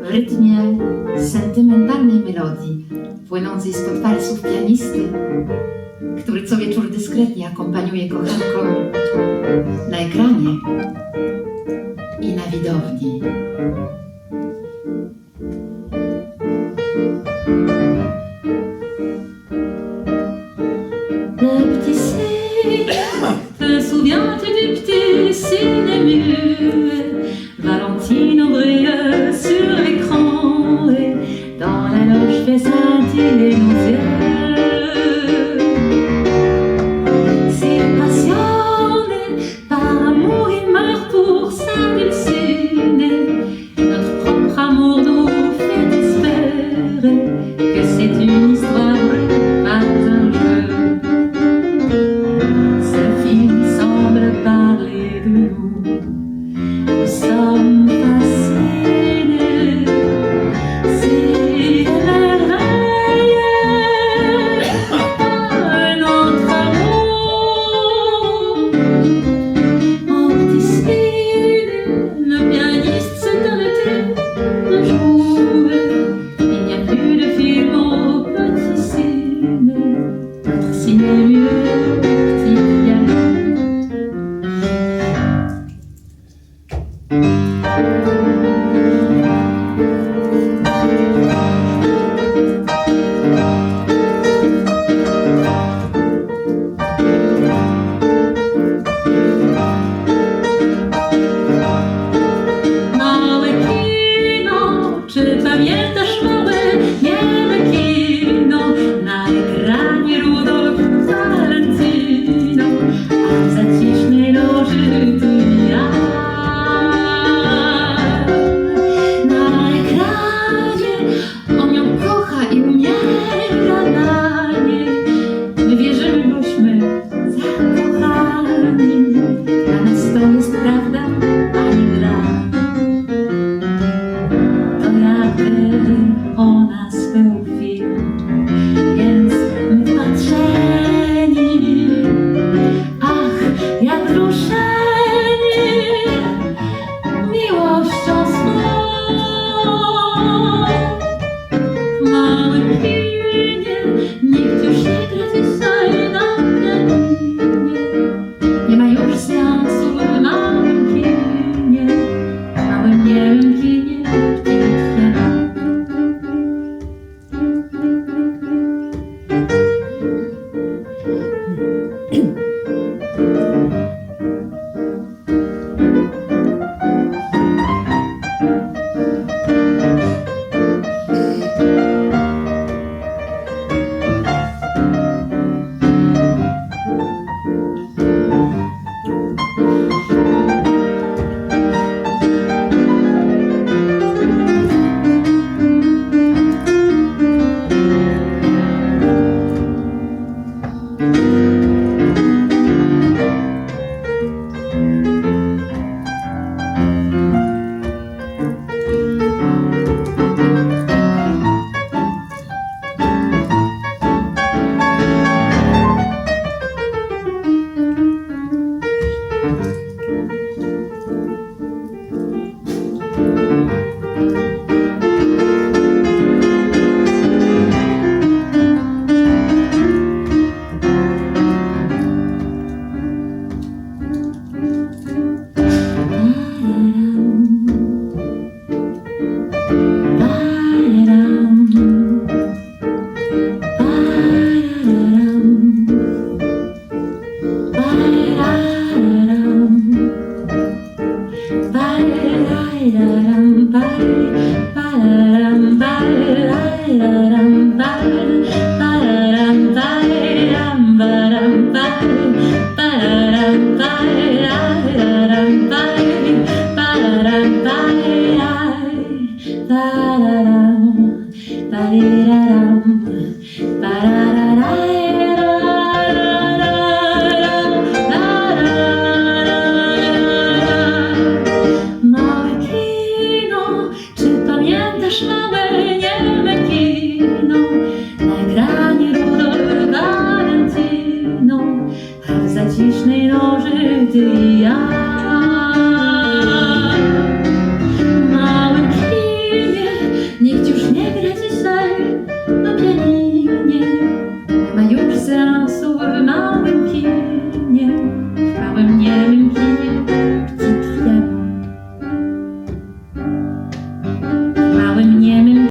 w rytmie sentymentalnej melodii płynącej spod palców pianisty, który co wieczór dyskretnie akompaniuje kochankom na ekranie i na widowni. Le petit cygne, te souviens-tu du petit cygne muet? Valentine brille sur l'écran et dans la loge fait scintiller nos yeux. S'il passionne par amour, il meurt pour sa dulcinée. Notre propre amour nous fait espérer que c'est une histoire vraie, pas un jeu. Ce film semble parler de nous. Nous sommes fascinés. C'est merveilleux par notre amour. En petit cygne, le pianiste s'est arrêté de jouer. Il n'y a plus de film au petit cygne. Notre cygne est mieux, petit piano. Małe kino, czy pamiętasz małe, nieme kino? Na ekranie Rudolf Valentino, a w zacisznej loży ty i ja. Na ekranie on ją kocha i umiera na niej. My wierzymy, bośmy zakochani. Dla nas to jest prawda, a nie gra. To jakby o nas był film, więc my wpatrzeni. Ach, jak ruszeni miłością swą. W małym kinie nikt już nie gra dzisiaj na pianinie. Nie ma już seansu w małym kinie, w małym niemym kinie w Tirfiena. Ba-da-dum, ba-dee-da-dum.